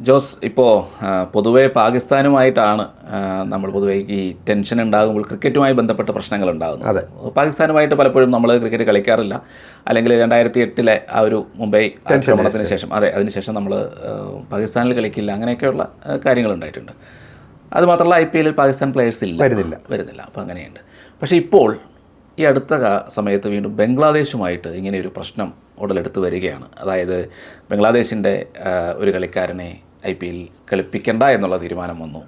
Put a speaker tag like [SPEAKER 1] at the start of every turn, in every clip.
[SPEAKER 1] ജോസ്, ഇപ്പോൾ പൊതുവേ പാകിസ്ഥാനുമായിട്ടാണ് നമ്മൾ പൊതുവേ ഈ ടെൻഷൻ ഉണ്ടാകുമ്പോൾ ക്രിക്കറ്റുമായി ബന്ധപ്പെട്ട പ്രശ്നങ്ങൾ ഉണ്ടാകുന്നത്.
[SPEAKER 2] അതെ,
[SPEAKER 1] പാകിസ്ഥാനുമായിട്ട് പലപ്പോഴും നമ്മൾ ക്രിക്കറ്റ് കളിക്കാറില്ല. അല്ലെങ്കിൽ 2008 ആ ഒരു മുംബൈ ആക്രമണത്തിന് ശേഷം, അതിനുശേഷം നമ്മൾ പാകിസ്ഥാനിൽ കളിക്കില്ല, അങ്ങനെയൊക്കെയുള്ള കാര്യങ്ങളുണ്ടായിട്ടുണ്ട്. അതുമാത്രമല്ല IPL പാകിസ്ഥാൻ പ്ലെയേഴ്സ് വരുന്നില്ല. അപ്പോൾ അങ്ങനെയുണ്ട്. പക്ഷേ ഇപ്പോൾ ഈ അടുത്ത സമയത്ത് വീണ്ടും ബംഗ്ലാദേശുമായിട്ട് ഇങ്ങനെയൊരു പ്രശ്നം ഉടലെടുത്ത് വരികയാണ്. അതായത് ബംഗ്ലാദേശിൻ്റെ ഒരു കളിക്കാരനെ IPL കളിപ്പിക്കേണ്ട എന്നുള്ള തീരുമാനം വന്നു.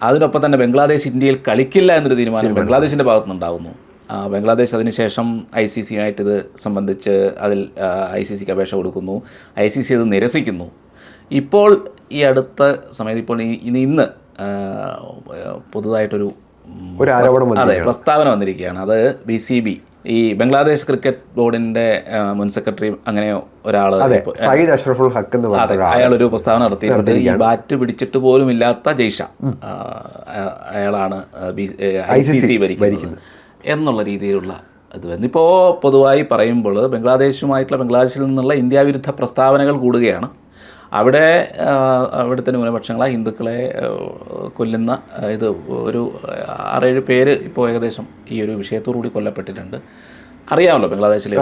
[SPEAKER 1] അതിനൊപ്പം തന്നെ ബംഗ്ലാദേശ് ഇന്ത്യയിൽ കളിക്കില്ല എന്നൊരു തീരുമാനം ബംഗ്ലാദേശിൻ്റെ ഭാഗത്തുനിന്നുണ്ടാകുന്നു. ബംഗ്ലാദേശ് അതിനുശേഷം ICC ആയിട്ട് ഇത് സംബന്ധിച്ച് അതിൽ ICCക്ക് അപേക്ഷ കൊടുക്കുന്നു. ICC അത് നിരസിക്കുന്നു. ഇപ്പോൾ ഈ അടുത്ത സമയത്ത് ഇന്ന് പുതുതായിട്ടൊരു പ്രസ്താവന വന്നിരിക്കുകയാണ്. അത് BCB, ഈ ബംഗ്ലാദേശ് ക്രിക്കറ്റ് ബോർഡിന്റെ മുൻ സെക്രട്ടറി അങ്ങനെ ഒരാൾ,
[SPEAKER 2] സയ്യിദ് അഷ്റഫുൽ ഹക്ക് എന്ന് പറഞ്ഞ
[SPEAKER 1] അയാളൊരു പ്രസ്താവന നടത്തിയിട്ടുണ്ട്. ഈ ബാറ്റ് പിടിച്ചിട്ട് പോലും ഇല്ലാത്ത ജയ്ഷ അയാളാണ് ICC ഭരിക്കുന്നത് എന്നുള്ള രീതിയിലുള്ള ഇത് വന്നു. ഇപ്പോൾ പൊതുവായി പറയുമ്പോൾ ബംഗ്ലാദേശിൽ നിന്നുള്ള ഇന്ത്യ വിരുദ്ധ പ്രസ്താവനകൾ കൂടുകയാണ്. അവിടുത്തെ ന്യൂനപക്ഷങ്ങളെ, ഹിന്ദുക്കളെ കൊല്ലുന്ന ഇത് ഒരു 6-7 പേര് ഇപ്പോൾ ഏകദേശം ഈ ഒരു വിഷയത്തോടുകൂടി കൊല്ലപ്പെട്ടിട്ടുണ്ട്. അറിയാമല്ലോ ബംഗ്ലാദേശിലെ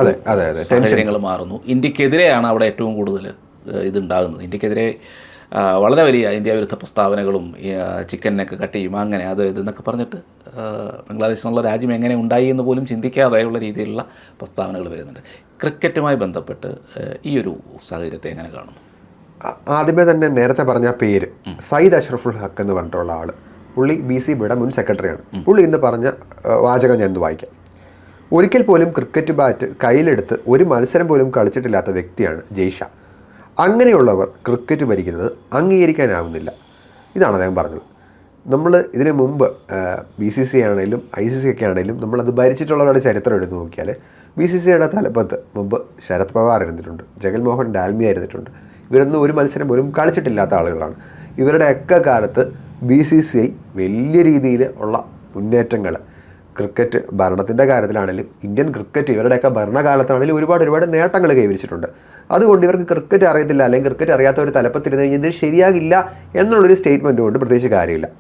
[SPEAKER 1] സാഹചര്യങ്ങൾ മാറുന്നു. ഇന്ത്യക്കെതിരെയാണ് അവിടെ ഏറ്റവും കൂടുതൽ ഇതുണ്ടാകുന്നത്. ഇന്ത്യക്കെതിരെ വളരെ വലിയ ഇന്ത്യ വിരുദ്ധ പ്രസ്താവനകളും ചിക്കനൊക്കെ കട്ട് ചെയ്യും, അങ്ങനെ അത് ഇതെന്നൊക്കെ പറഞ്ഞിട്ട് ബംഗ്ലാദേശിനുള്ള രാജ്യം എങ്ങനെ ഉണ്ടായി എന്ന് പോലും ചിന്തിക്കാതെയുള്ള രീതിയിലുള്ള പ്രസ്താവനകൾ വരുന്നുണ്ട്. ക്രിക്കറ്റുമായി ബന്ധപ്പെട്ട് ഈ ഒരു സാഹചര്യത്തെ എങ്ങനെ കാണുന്നു?
[SPEAKER 2] ആദ്യമേ തന്നെ നേരത്തെ പറഞ്ഞ പേര് സയ്യിദ് അഷ്റഫുൽ ഹക്ക് എന്ന് പറഞ്ഞിട്ടുള്ള ആൾ, പുള്ളി BCBയുടെ മുൻ സെക്രട്ടറിയാണ്. പുള്ളി ഇന്ന് പറഞ്ഞ വാചകം ഞാൻ വായിക്കാം. ഒരിക്കൽ പോലും ക്രിക്കറ്റ് ബാറ്റ് കയ്യിലെടുത്ത് ഒരു മത്സരം പോലും കളിച്ചിട്ടില്ലാത്ത വ്യക്തിയാണ് ജയ്ഷ. അങ്ങനെയുള്ളവർ ക്രിക്കറ്റ് ഭരിക്കുന്നത് അംഗീകരിക്കാനാവുന്നില്ല. ഇതാണ് അദ്ദേഹം പറഞ്ഞത്. നമ്മൾ ഇതിനു മുമ്പ് BCC ആണെങ്കിലും ICC ഒക്കെ ആണെങ്കിലും നമ്മളത് ഭരിച്ചിട്ടുള്ളവരുടെ ചരിത്രം എടുത്ത് നോക്കിയാൽ BCCയുടെ തലപ്പത്ത് മുമ്പ് ശരത് പവാർ ഇരുന്നിട്ടുണ്ട്, ജഗൻമോഹൻ ഡാൽമിയ ഇരുന്നിട്ടുണ്ട്. ഇവരൊന്നും ഒരു മത്സരം പോലും കളിച്ചിട്ടില്ലാത്ത ആളുകളാണ്. ഇവരുടെയൊക്കെ കാലത്ത് BCCI വലിയ രീതിയിൽ ഉള്ള മുന്നേറ്റങ്ങൾ ക്രിക്കറ്റ് ഭരണത്തിൻ്റെ കാര്യത്തിലാണെങ്കിലും ഇന്ത്യൻ ക്രിക്കറ്റ് ഇവരുടെയൊക്കെ ഭരണകാലത്താണെങ്കിലും ഒരുപാട് നേട്ടങ്ങൾ കൈവരിച്ചിട്ടുണ്ട്. അതുകൊണ്ട് ഇവർക്ക് ക്രിക്കറ്റ് അറിയത്തില്ല, അല്ലെങ്കിൽ ക്രിക്കറ്റ് അറിയാത്ത ഒരു തലപ്പത്തിരുന്ന് കഴിഞ്ഞാൽ ഇത് ശരിയാകില്ല എന്നുള്ളൊരു സ്റ്റേറ്റ്മെൻറ്റ് കൊണ്ട് പ്രത്യേകിച്ച് കാര്യമില്ല.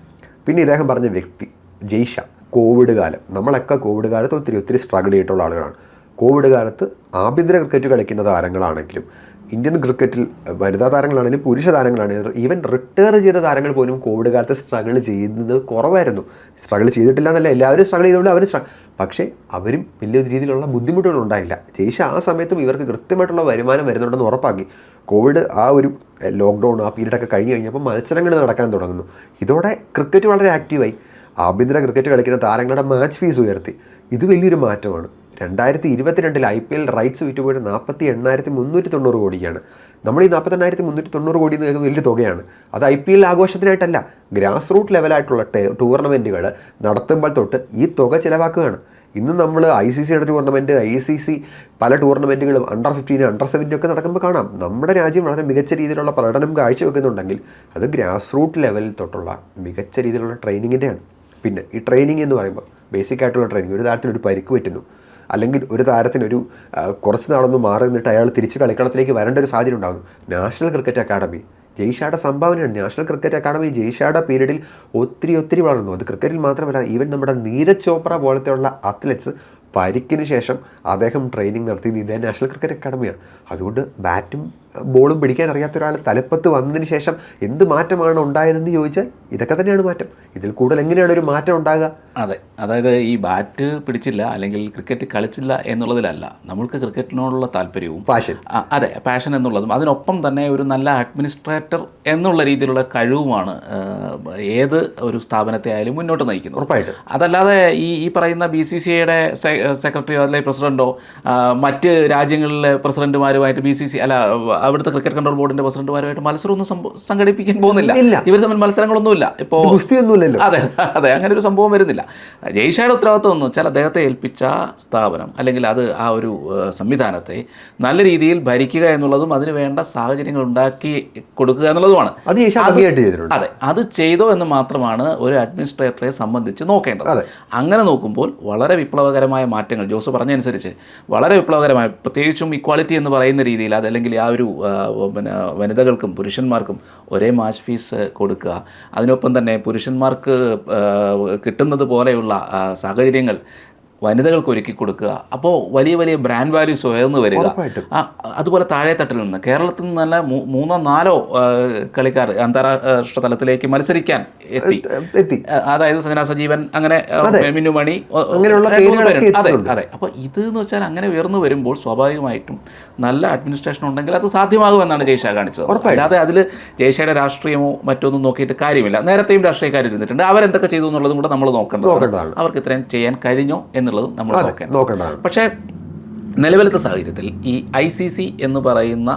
[SPEAKER 2] പിന്നെ ഇദ്ദേഹം പറഞ്ഞ വ്യക്തി ജയ്ഷ, കോവിഡ് കാലം, നമ്മളൊക്കെ കോവിഡ് കാലത്ത് ഒത്തിരി സ്ട്രഗിൾ ചെയ്തിട്ടുള്ള ആളുകളാണ്. കോവിഡ് കാലത്ത് ആഭ്യന്തര ക്രിക്കറ്റ് കളിക്കുന്ന താരങ്ങളാണെങ്കിലും ഇന്ത്യൻ ക്രിക്കറ്റിൽ വനിതാ താരങ്ങളാണെങ്കിലും പുരുഷ താരങ്ങളാണെങ്കിലും ഈവൻ റിട്ടയർ ചെയ്ത താരങ്ങൾ പോലും കോവിഡ് കാലത്ത് സ്ട്രഗിൾ ചെയ്യുന്നത് കുറവായിരുന്നു. സ്ട്രഗിൾ ചെയ്തിട്ടില്ല എന്നല്ല, എല്ലാവരും സ്ട്രഗിൾ ചെയ്തുകൊണ്ട് പക്ഷേ അവരും വലിയ രീതിയിലുള്ള ബുദ്ധിമുട്ടുകൾ ഉണ്ടായില്ല. ജയ്ഷ ആ സമയത്തും ഇവർക്ക് കൃത്യമായിട്ടുള്ള വരുമാനം വരുന്നുണ്ടെന്ന് ഉറപ്പാക്കി. കോവിഡ് ആ ഒരു ലോക്ക്ഡൗൺ ആ പീരീഡൊക്കെ കഴിഞ്ഞപ്പോൾ മത്സരങ്ങൾ നടക്കാൻ തുടങ്ങുന്നു. ഇതോടെ ക്രിക്കറ്റ് വളരെ ആക്റ്റീവായി. ആഭ്യന്തര ക്രിക്കറ്റ് കളിക്കുന്ന താരങ്ങളുടെ മാച്ച് ഫീസ് ഉയർത്തി. ഇത് വലിയൊരു മാറ്റമാണ്. 2022 IPL റൈറ്റ്സ് വിറ്റുപോയിട്ട് 48,390 കോടിയാണ്. നമ്മൾ ഈ 48,390 കോടി എന്ന് കേൾക്കുന്നത് വലിയ തുകയാണ്. അത് IPL ആഘോഷത്തിനായിട്ടല്ല, ഗ്രാസ് റൂട്ട് ലെവലായിട്ടുള്ള ടൂർണമെൻറ്റുകൾ നടത്തുമ്പോൾ തൊട്ട് ഈ തുക ചിലവാക്കുകയാണ്. ഇന്ന് നമ്മൾ ICCയുടെ ടൂർണമെൻറ്റ്, ICC പല ടൂർണമെൻറ്റുകളും അണ്ടർ 15, അണ്ടർ 17 ഒക്കെ നടക്കുമ്പോൾ കാണാം നമ്മുടെ രാജ്യം വളരെ മികച്ച രീതിയിലുള്ള പ്രകടനം കാഴ്ചവെക്കുന്നുണ്ടെങ്കിൽ അത് ഗ്രാസ് റൂട്ട് ലെവലിൽ തൊട്ടുള്ള മികച്ച രീതിയിലുള്ള ട്രെയിനിങ്ങിൻ്റെയാണ്. പിന്നെ ഈ ട്രെയിനിങ് എന്ന് പറയുമ്പോൾ ബേസിക് ആയിട്ടുള്ള ട്രെയിനിങ്, ഒരു താരത്തിനൊരു പരിക്ക് പറ്റുന്നു, അല്ലെങ്കിൽ ഒരു താരത്തിനൊരു കുറച്ച് നാളൊന്നും മാറി നിന്നിട്ട് അയാൾ തിരിച്ച് കളിക്കളത്തിലേക്ക് വരേണ്ട ഒരു സാഹചര്യം ഉണ്ടാകുന്നു. നാഷണൽ ക്രിക്കറ്റ് അക്കാഡമി ജയ്ഷയുടെ സംഭാവനയാണ്. നാഷണൽ ക്രിക്കറ്റ് അക്കാഡമി ജയ്ഷയുടെ പീരീഡിൽ ഒത്തിരി വളർന്നു. അത് ക്രിക്കറ്റിൽ മാത്രമല്ല, ഈവൻ നമ്മുടെ നീരജ് ചോപ്ര പോലത്തെയുള്ള അത്ലറ്റ്സ് പരിക്കിന് ശേഷം അദ്ദേഹം ട്രെയിനിങ് നടത്തിയത് ഇതേ നാഷണൽ ക്രിക്കറ്റ് അക്കാഡമിയാണ്. അതുകൊണ്ട് ബാറ്റും ബോളും പിടിക്കാൻ അറിയാത്ത ഒരാൾ തലപ്പത്ത് വന്നതിന് ശേഷം എന്ത് മാറ്റമാണ് ഉണ്ടായതെന്ന് ചോദിച്ചാൽ ഇതൊക്കെ തന്നെയാണ് മാറ്റം. ഇതിൽ കൂടുതൽ എങ്ങനെയാണ് ഒരു മാറ്റം ഉണ്ടാകുക?
[SPEAKER 1] അതെ, അതായത് ഈ ബാറ്റ് പിടിച്ചില്ല അല്ലെങ്കിൽ ക്രിക്കറ്റ് കളിച്ചില്ല എന്നുള്ളതിലല്ല, നമ്മൾക്ക് ക്രിക്കറ്റിനോടുള്ള താല്പര്യവും പാഷൻ എന്നുള്ളതും അതിനൊപ്പം തന്നെ ഒരു നല്ല അഡ്മിനിസ്ട്രേറ്റർ എന്നുള്ള രീതിയിലുള്ള കഴിവുമാണ് ഏത് ഒരു സ്ഥാപനത്തെ ആയാലും മുന്നോട്ട് നയിക്കുന്നത്.
[SPEAKER 2] ഉറപ്പായിട്ടും.
[SPEAKER 1] അതല്ലാതെ ഈ പറയുന്ന BCCയുടെ സെക്രട്ടറിയോ അല്ലെങ്കിൽ പ്രസിഡന്റോ മറ്റ് രാജ്യങ്ങളിലെ പ്രസിഡന്റുമാരുമായിട്ട് അവിടുത്തെ ക്രിക്കറ്റ് കൺട്രോൾ ബോർഡിന്റെ പ്രസിഡന്റുമാരുമായിട്ട് മത്സരമൊന്നും സംഘടിപ്പിക്കാൻ പോകുന്നില്ല. ഇവർ തമ്മിൽ മത്സരങ്ങളൊന്നുമില്ല. ഇപ്പോൾ അതെ, അങ്ങനെ ഒരു സംഭവം വരുന്നില്ല. ജയ്ഷയുടെ ഉത്തരവാദിത്വം എന്ന് വെച്ചാൽ അദ്ദേഹത്തെ ഏൽപ്പിച്ച സ്ഥാപനം അല്ലെങ്കിൽ ആ ഒരു സംവിധാനത്തെ നല്ല രീതിയിൽ ഭരിക്കുക എന്നുള്ളതും അതിന് വേണ്ട സാഹചര്യങ്ങൾ ഉണ്ടാക്കി കൊടുക്കുക എന്നുള്ളതുമാണ്. അതെ, അത് ചെയ്തോ എന്ന് മാത്രമാണ് ഒരു അഡ്മിനിസ്ട്രേറ്ററെ സംബന്ധിച്ച് നോക്കേണ്ടത്. അങ്ങനെ നോക്കുമ്പോൾ വളരെ വിപ്ലവകരമായ മാറ്റങ്ങൾ ജോസ് പറഞ്ഞതനുസരിച്ച് വളരെ വിപ്ലവകരമായ, പ്രത്യേകിച്ചും ഇക്വാളിറ്റി എന്ന് പറയുന്ന രീതിയിൽ അതല്ലെങ്കിൽ ആ ഒരു പിന്നെ വനിതകൾക്കും പുരുഷന്മാർക്കും ഒരേ മാച്ച് ഫീസ് കൊടുക്കുക, അതിനൊപ്പം തന്നെ പുരുഷന്മാർക്ക് കിട്ടുന്നത് പോലെയുള്ള സാഹചര്യങ്ങൾ വനിതകൾക്ക് ഒരുക്കി കൊടുക്കുക. അപ്പോൾ വലിയ വലിയ ബ്രാൻഡ് വാല്യൂസ് ഉയർന്നു വരിക. അതുപോലെ താഴെത്തട്ടിൽ നിന്ന് കേരളത്തിൽ നിന്ന് തന്നെ 3-4 കളിക്കാർ അന്താരാഷ്ട്ര തലത്തിലേക്ക് മത്സരിക്കാൻ എത്തി. അതായത് സജന സജീവൻ, അങ്ങനെ മിന്നുമണി, അതെ അതെ. അപ്പോൾ ഇത് എന്ന് വെച്ചാൽ അങ്ങനെ ഉയർന്നു വരുമ്പോൾ സ്വാഭാവികമായിട്ടും നല്ല അഡ്മിനിസ്ട്രേഷൻ ഉണ്ടെങ്കിൽ അത് സാധ്യമാകുമെന്നാണ് ജയ്ഷ കാണിച്ചത്. അല്ലാതെ അതിൽ ജയ്ഷയുടെ രാഷ്ട്രീയമോ മറ്റൊന്നും നോക്കിയിട്ട് കാര്യമില്ല. നേരത്തെയും രാഷ്ട്രീയക്കാർ ഇരുന്നിട്ടുണ്ട്, അവരെന്തൊക്കെ ചെയ്തു എന്നുള്ളതും കൂടെ നമ്മൾ നോക്കേണ്ടതാണ്. അവർക്ക് ഇത്രയും ചെയ്യാൻ കഴിഞ്ഞോ എന്നുള്ളത് നമ്മൾ നോക്കേണ്ടതാണ്. പക്ഷേ നിലവിലത്തെ സാഹചര്യത്തിൽ ഈ ICC എന്ന് പറയുന്ന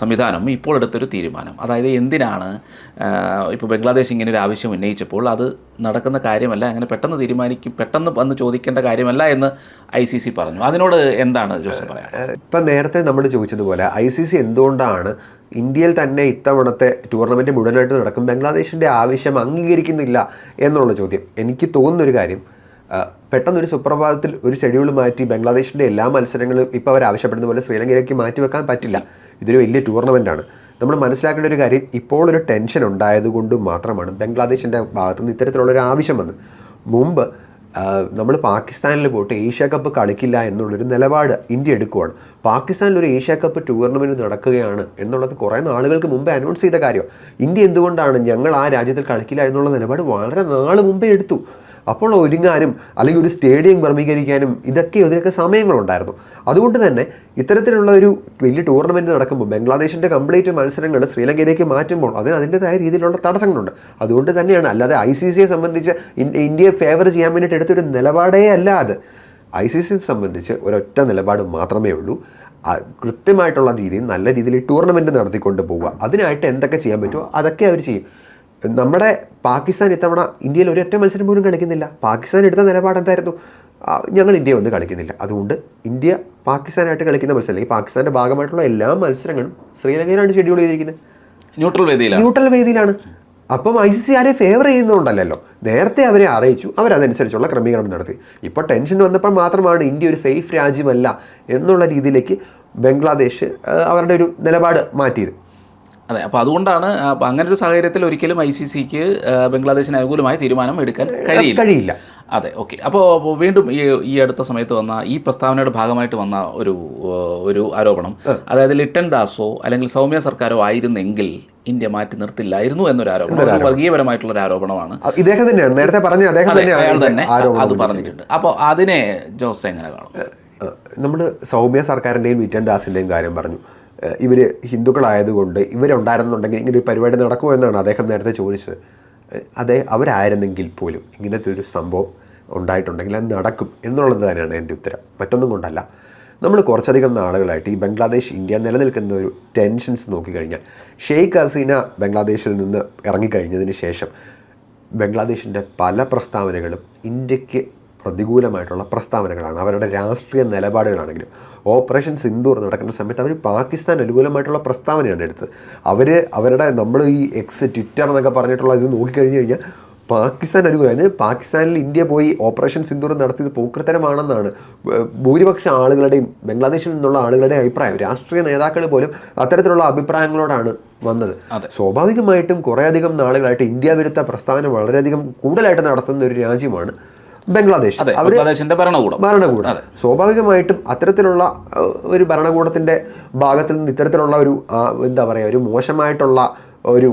[SPEAKER 1] സംവിധാനം ഇപ്പോൾ എടുത്തൊരു തീരുമാനം, അതായത് എന്തിനാണ് ഇപ്പോൾ ബംഗ്ലാദേശ് ഇങ്ങനെ ഒരു ആവശ്യം ഉന്നയിച്ചപ്പോൾ അത് നടക്കുന്ന കാര്യമല്ല, അങ്ങനെ പെട്ടെന്ന് വന്ന് ചോദിക്കേണ്ട കാര്യമല്ല എന്ന് ICC പറഞ്ഞു. അതിനോട് എന്താണ് ജോസഫ് പറയാം?
[SPEAKER 2] ഇപ്പം നേരത്തെ നമ്മൾ ചോദിച്ചതുപോലെ ICC എന്തുകൊണ്ടാണ് ഇന്ത്യയിൽ തന്നെ ഇത്തവണത്തെ ടൂർണമെൻറ്റ് മുഴുവനായിട്ട് നടക്കും ബംഗ്ലാദേശിൻ്റെ ആവശ്യം അംഗീകരിക്കുന്നില്ല എന്നുള്ള ചോദ്യം. എനിക്ക് തോന്നുന്നൊരു കാര്യം, പെട്ടെന്നൊരു സുപ്രഭാതത്തിൽ ഒരു ഷെഡ്യൂൾ മാറ്റി ബംഗ്ലാദേശിൻ്റെ എല്ലാ മത്സരങ്ങളും ഇപ്പോൾ അവർ ആവശ്യപ്പെടുന്ന പോലെ ശ്രീലങ്കയിലേക്ക് മാറ്റിവെക്കാൻ പറ്റില്ല. ഇതൊരു വലിയ ടൂർണമെൻറ്റാണ്. നമ്മൾ മനസ്സിലാക്കേണ്ട ഒരു കാര്യം, ഇപ്പോൾ ഒരു ടെൻഷൻ ഉണ്ടായതുകൊണ്ട് മാത്രമാണ് ബംഗ്ലാദേശിൻ്റെ ഭാഗത്തുനിന്ന് ഇത്തരത്തിലുള്ളൊരു ആവശ്യം വന്നത്. മുമ്പ് നമ്മൾ പാകിസ്ഥാനിൽ പോയിട്ട് ഏഷ്യ കപ്പ് കളിക്കില്ല എന്നുള്ളൊരു നിലപാട് ഇന്ത്യ എടുക്കുകയാണ്. പാകിസ്ഥാനിലൊരു ഏഷ്യ കപ്പ് ടൂർണമെൻറ്റ് നടക്കുകയാണ് എന്നുള്ളത് കുറേ നാളുകൾക്ക് മുമ്പേ അനൗൺസ് ചെയ്ത കാര്യമാണ്. ഇന്ത്യ എന്തുകൊണ്ടാണ് ഞങ്ങൾ ആ രാജ്യത്തിൽ കളിക്കില്ല എന്നുള്ള നിലപാട് വളരെ നാൾ മുമ്പേ എടുത്തു. അപ്പോൾ ഒരുങ്ങാനും അല്ലെങ്കിൽ ഒരു സ്റ്റേഡിയം ക്രമീകരിക്കാനും ഇതിനൊക്കെ സമയങ്ങളുണ്ടായിരുന്നു. അതുകൊണ്ട് തന്നെ ഇത്തരത്തിലുള്ള ഒരു വലിയ ടൂർണമെൻറ്റ് നടക്കുമ്പോൾ ബംഗ്ലാദേശിൻ്റെ കംപ്ലീറ്റ് മത്സരങ്ങൾ ശ്രീലങ്കയിലേക്ക് മാറ്റുമ്പോൾ അതിൻ്റെതായ രീതിയിലുള്ള തടസ്സങ്ങളുണ്ട്. അതുകൊണ്ട് തന്നെയാണ്, അല്ലാതെ ICCയെ സംബന്ധിച്ച് ഇന്ത്യയെ ഫേവർ ചെയ്യാൻ വേണ്ടിയിട്ട് എടുത്തൊരു നിലപാടേ അല്ല അത്. ICCയെ സംബന്ധിച്ച് ഒരൊറ്റ നിലപാട് മാത്രമേ ഉള്ളൂ, കൃത്യമായിട്ടുള്ള രീതിയിൽ നല്ല രീതിയിൽ ടൂർണമെൻറ്റ് നടത്തിക്കൊണ്ട് പോവുക. അതിനായിട്ട് എന്തൊക്കെ ചെയ്യാൻ പറ്റുമോ അതൊക്കെ അവർ ചെയ്യും. നമ്മുടെ പാകിസ്ഥാൻ ഇത്തവണ ഇന്ത്യയിൽ ഒരൊറ്റ മത്സരം പോലും കളിക്കുന്നില്ല. പാകിസ്ഥാൻ എടുത്ത നിലപാട് എന്തായിരുന്നു? ഞങ്ങൾ ഇന്ത്യ വന്ന് കളിക്കുന്നില്ല. അതുകൊണ്ട് ഇന്ത്യ പാകിസ്ഥാനായിട്ട് കളിക്കുന്ന മത്സരം, അല്ലെങ്കിൽ പാകിസ്ഥാൻ്റെ ഭാഗമായിട്ടുള്ള എല്ലാ മത്സരങ്ങളും ശ്രീലങ്കയിലാണ് ഷെഡ്യൂൾ ചെയ്തിരിക്കുന്നത്, ന്യൂട്രൽ വേദിയിലാണ്. അപ്പം ICC ആരെ ഫേവർ ചെയ്യുന്നുണ്ടല്ലോ, നേരത്തെ അവരെ അറിയിച്ചു, അവരതനുസരിച്ചുള്ള ക്രമീകരണം നടത്തി. ഇപ്പോൾ ടെൻഷൻ വന്നപ്പോൾ മാത്രമാണ് ഇന്ത്യ ഒരു സേഫ് രാജ്യമല്ല എന്നുള്ള രീതിയിലേക്ക് ബംഗ്ലാദേശ് അവരുടെ ഒരു നിലപാട് മാറ്റിയത്.
[SPEAKER 1] അതെ, അപ്പോൾ അതുകൊണ്ടാണ് അങ്ങനെ ഒരു സാഹചര്യത്തിൽ ഒരിക്കലും ICCക്ക് ബംഗ്ലാദേശിന് അനുകൂലമായ തീരുമാനം എടുക്കാൻ കഴിയില്ല. അതെ, ഓക്കെ. അപ്പോൾ വീണ്ടും ഈ അടുത്ത സമയത്ത് വന്ന ഈ പ്രസ്താവനയുടെ ഭാഗമായിട്ട് വന്ന ഒരു ആരോപണം, അതായത് ലിട്ടൻ ദാസോ അല്ലെങ്കിൽ സൗമ്യ സർക്കാരോ ആയിരുന്നെങ്കിൽ ഇന്ത്യ മാറ്റി നിർത്തില്ലായിരുന്നു എന്നൊരു ആരോപണം, വർഗീയപരമായിട്ടുള്ളൊരു ആരോപണമാണ്.
[SPEAKER 2] ഇദ്ദേഹം തന്നെയാണ് നേരത്തെ പറഞ്ഞ അയാൾ തന്നെ
[SPEAKER 1] അത് പറഞ്ഞിട്ടുണ്ട്. അപ്പോൾ അതിനെ ജോസ് എങ്ങനെ കാണും?
[SPEAKER 2] നമ്മൾ സൗമ്യ സർക്കാരിൻ്റെയും ലിട്ടൻ ദാസിൻ്റെയും കാര്യം പറഞ്ഞു. ഇവർ ഹിന്ദുക്കളായതുകൊണ്ട് ഇവരുണ്ടായിരുന്നുണ്ടെങ്കിൽ ഇങ്ങനെ ഒരു പരിപാടി നടക്കുമോ എന്നാണ് അദ്ദേഹം നേരത്തെ ചോദിച്ചത്. അവരായിരുന്നെങ്കിൽ പോലും ഇങ്ങനത്തെ ഒരു സംഭവം ഉണ്ടായിട്ടുണ്ടെങ്കിൽ അത് നടക്കും എന്നുള്ളത് തന്നെയാണ് എൻ്റെ ഉത്തരം, മറ്റൊന്നും കൊണ്ടല്ല. നമ്മൾ കുറച്ചധികം നാളുകളായിട്ട് ഈ ബംഗ്ലാദേശ് ഇന്ത്യ നിലനിൽക്കുന്ന ഒരു ടെൻഷൻസ് നോക്കിക്കഴിഞ്ഞാൽ, ഷെയ്ഖ് ഹസീന ബംഗ്ലാദേശിൽ നിന്ന് ഇറങ്ങിക്കഴിഞ്ഞതിന് ശേഷം ബംഗ്ലാദേശിൻ്റെ പല പ്രസ്താവനകളും ഇന്ത്യക്ക് പ്രതികൂലമായിട്ടുള്ള പ്രസ്താവനകളാണ്. അവരുടെ രാഷ്ട്രീയ നിലപാടുകളാണെങ്കിലും ഓപ്പറേഷൻ സിന്ദൂർ നടക്കുന്ന സമയത്ത് അവർ പാകിസ്ഥാൻ അനുകൂലമായിട്ടുള്ള പ്രസ്താവനയാണ് എടുത്തത്. അവരുടെ നമ്മൾ ഈ ട്വിറ്റർ എന്നൊക്കെ പറഞ്ഞിട്ടുള്ള ഇത് നോക്കിക്കഴിഞ്ഞ് കഴിഞ്ഞാൽ പാകിസ്ഥാൻ അനുകൂലമാണ്. പാകിസ്ഥാനിൽ ഇന്ത്യ പോയി ഓപ്പറേഷൻ സിന്ദൂർ നടത്തിയത് പോക്രിത്തരമാണെന്നാണ് ഭൂരിപക്ഷം ആളുകളുടെയും ബംഗ്ലാദേശിൽ നിന്നുള്ള ആളുകളുടെ അഭിപ്രായം. രാഷ്ട്രീയ നേതാക്കൾ പോലും അത്തരത്തിലുള്ള അഭിപ്രായങ്ങളോടാണ് വന്നത്. സ്വാഭാവികമായിട്ടും കുറേയധികം നാളുകളായിട്ട് ഇന്ത്യ വിരുദ്ധ പ്രസ്താവന വളരെയധികം കൂടുതലായിട്ട് നടത്തുന്ന ഒരു രാജ്യമാണ് ബംഗ്ലാദേശ്.
[SPEAKER 1] ബംഗ്ലാദേശിന്റെ ഭരണകൂടം
[SPEAKER 2] സ്വാഭാവികമായിട്ടും അത്തരത്തിലുള്ള ഒരു ഭരണകൂടത്തിന്റെ ഭാഗത്തിൽ നിന്ന് ഇത്തരത്തിലുള്ള ഒരു എന്താ പറയുക, ഒരു മോശമായിട്ടുള്ള ഒരു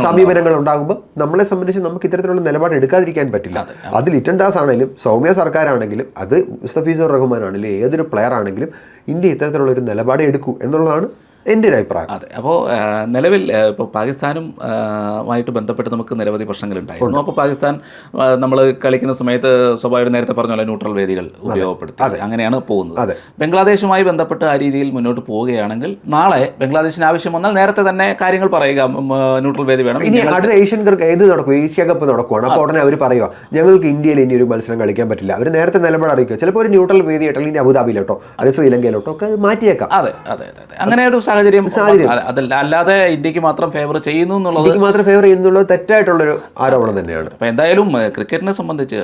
[SPEAKER 2] സമീപനങ്ങൾ ഉണ്ടാകുമ്പോൾ നമ്മളെ സംബന്ധിച്ച് നമുക്ക് ഇത്തരത്തിലുള്ള നിലപാട് എടുക്കാതിരിക്കാൻ പറ്റില്ല. അത് ലിറ്റൻ ദാസ് ആണെങ്കിലും സൗമ്യ സർക്കാരാണെങ്കിലും അത് മുസ്തഫീസുർ റഹ്മാൻ ആണെങ്കിലും ഏതൊരു പ്ലെയർ ആണെങ്കിലും ഇന്ത്യ ഇത്തരത്തിലുള്ള ഒരു നിലപാട് എടുക്കൂ എന്നുള്ളതാണ് എൻ്റെ ഒരു അഭിപ്രായം.
[SPEAKER 1] അതെ, അപ്പോൾ നിലവിൽ ഇപ്പോൾ പാകിസ്ഥാനുമായിട്ട് ബന്ധപ്പെട്ട് നമുക്ക് നിരവധി പ്രശ്നങ്ങളുണ്ടായിരുന്നു. അപ്പോൾ പാകിസ്ഥാൻ നമ്മൾ കളിക്കുന്ന സമയത്ത് സ്വാഭാവികം നേരത്തെ പറഞ്ഞ പോലെ ന്യൂട്രൽ വേദികൾ ഉപയോഗപ്പെടുത്തി അങ്ങനെയാണ് പോകുന്നത്. ബംഗ്ലാദേശുമായി ബന്ധപ്പെട്ട് ആ രീതിയിൽ മുന്നോട്ട് പോവുകയാണെങ്കിൽ നാളെ ബംഗ്ലാദേശിന് ആവശ്യം വന്നാൽ നേരത്തെ തന്നെ കാര്യങ്ങൾ പറയുക, ന്യൂട്രൽ വേദി വേണം.
[SPEAKER 2] ഇനി അടുത്ത ഏഷ്യൻ ഏത് നടക്കും, ഏഷ്യ കപ്പ് നടക്കുവാണ്. അപ്പോൾ ഉടനെ അവർ പറയുക ഞങ്ങൾക്ക് ഇന്ത്യയിൽ ഇനി ഒരു മത്സരം കളിക്കാൻ പറ്റില്ല. അവർ നേരത്തെ നിലപാട് അറിയിക്കുക. ചിലപ്പോൾ ഒരു ന്യൂട്രൽ വേദിയായിട്ടോ ഇനി അബുദാബിയിലോട്ടോ അത് ശ്രീലങ്കയിലോട്ടോ ഒക്കെ മാറ്റിയേക്കാം.
[SPEAKER 1] അതെ അതെ അതെ, അങ്ങനെ ഒരു സാഹചര്യം അതല്ല, അല്ലാതെ ഇന്ത്യക്ക് മാത്രം ഫേവർ ചെയ്യുന്നു എന്നുള്ളത്
[SPEAKER 2] ഇന്ത്യക്ക് മാത്രം ഫേവർ ചെയ്യുന്നുള്ളത് തെറ്റായിട്ടുള്ളൊരു ആരോപണം തന്നെയാണ്.
[SPEAKER 1] അപ്പോൾ എന്തായാലും ക്രിക്കറ്റിനെ സംബന്ധിച്ച്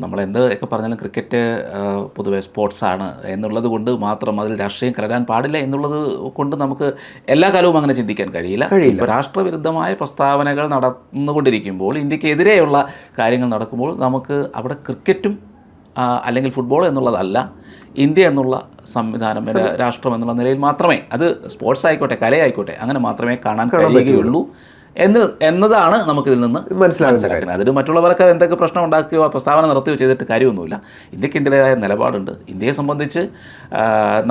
[SPEAKER 1] നമ്മൾ എന്തൊക്കെ പറഞ്ഞാലും ക്രിക്കറ്റ് പൊതുവെ സ്പോർട്സാണ് എന്നുള്ളത് കൊണ്ട് മാത്രം അതിൽ രാഷ്ട്രീയം കലരാൻ പാടില്ല എന്നുള്ളത് കൊണ്ട് നമുക്ക് എല്ലാ കാലവും അങ്ങനെ ചിന്തിക്കാൻ കഴിയില്ല. ഇപ്പോൾ രാഷ്ട്രവിരുദ്ധമായ പ്രസ്താവനകൾ നടന്നുകൊണ്ടിരിക്കുമ്പോൾ, ഇന്ത്യക്കെതിരെയുള്ള കാര്യങ്ങൾ നടക്കുമ്പോൾ നമുക്ക് അവിടെ ക്രിക്കറ്റും അല്ലെങ്കിൽ ഫുട്ബോൾ എന്നുള്ളതല്ല, ഇന്ത്യ എന്നുള്ള സംവിധാനം, രാഷ്ട്രം എന്നുള്ള നിലയിൽ മാത്രമേ, അത് സ്പോർട്സ് ആയിക്കോട്ടെ കലയായിക്കോട്ടെ, അങ്ങനെ മാത്രമേ കാണാൻ കഴിയുകയുള്ളൂ എന്നതാണ് നമുക്കിതിൽ നിന്ന് മനസ്സിലാക്കുന്നത്. അതിൽ മറ്റുള്ളവർക്ക് എന്തൊക്കെ പ്രശ്നം ഉണ്ടാക്കുകയോ പ്രസ്താവന നടത്തുകയോ ചെയ്തിട്ട് കാര്യമൊന്നുമില്ല. ഇന്ത്യക്ക് ഇന്ത്യയുടേതായ നിലപാടുണ്ട്. ഇന്ത്യയെ സംബന്ധിച്ച്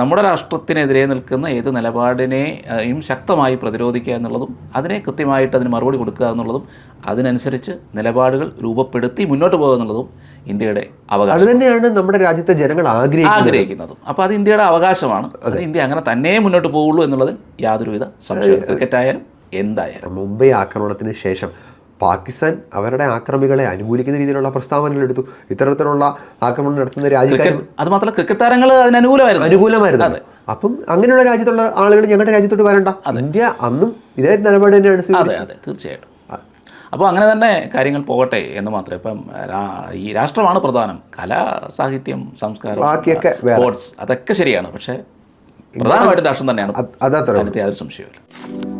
[SPEAKER 1] നമ്മുടെ രാഷ്ട്രത്തിനെതിരെ നിൽക്കുന്ന ഏത് നിലപാടിനെയും ശക്തമായി പ്രതിരോധിക്കുക എന്നുള്ളതും അതിനെ കൃത്യമായിട്ട് അതിന് മറുപടി കൊടുക്കുക എന്നുള്ളതും അതിനനുസരിച്ച് നിലപാടുകൾ രൂപപ്പെടുത്തി മുന്നോട്ട് പോകുക എന്നുള്ളതും ഇന്ത്യയുടെ അവകാശം.
[SPEAKER 2] അത് തന്നെയാണ് നമ്മുടെ രാജ്യത്തെ ജനങ്ങൾ
[SPEAKER 1] ആഗ്രഹിക്കുന്നതും. അപ്പോൾ അത് ഇന്ത്യയുടെ അവകാശമാണ്. അത് ഇന്ത്യ അങ്ങനെ തന്നെ മുന്നോട്ട് പോകുള്ളൂ എന്നുള്ളതിൽ യാതൊരുവിധ സംശയവും. ക്രിക്കറ്റ് ആയാലും എന്തായാലും.
[SPEAKER 2] മുംബൈ ആക്രമണത്തിന് ശേഷം പാകിസ്ഥാൻ അവരുടെ ആക്രമികളെ അനുകൂലിക്കുന്ന രീതിയിലുള്ള പ്രസ്താവനകൾ എടുത്തു. ഇത്തരത്തിലുള്ള ആക്രമണം നടത്തുന്ന രാജ്യക്കാർ,
[SPEAKER 1] അത് മാത്രമല്ല ക്രിക്കറ്റ് താരങ്ങൾ അതിന് അനുകൂലമായിരുന്നു.
[SPEAKER 2] അപ്പം അങ്ങനെയുള്ള രാജ്യത്തുള്ള ആളുകൾ ഞങ്ങളുടെ രാജ്യത്തോട്ട് വരണ്ട. ഇന്ത്യ അന്നും ഇതേ നിലപാട് തന്നെയാണ് സ്വീകരിച്ചത്.
[SPEAKER 1] അതെ, തീർച്ചയായിട്ടും. അപ്പോൾ അങ്ങനെ തന്നെ കാര്യങ്ങൾ പോകട്ടെ എന്ന് മാത്രമേ. ഇപ്പം ഈ രാഷ്ട്രമാണ് പ്രധാനം. കല, സാഹിത്യം, സംസ്കാരം, സ്പോർട്സ് അതൊക്കെ ശരിയാണ്. പക്ഷേ പ്രധാനമായിട്ടും രാഷ്ട്രം തന്നെയാണ്. അതിനകത്ത് യാതൊരു സംശയമില്ല.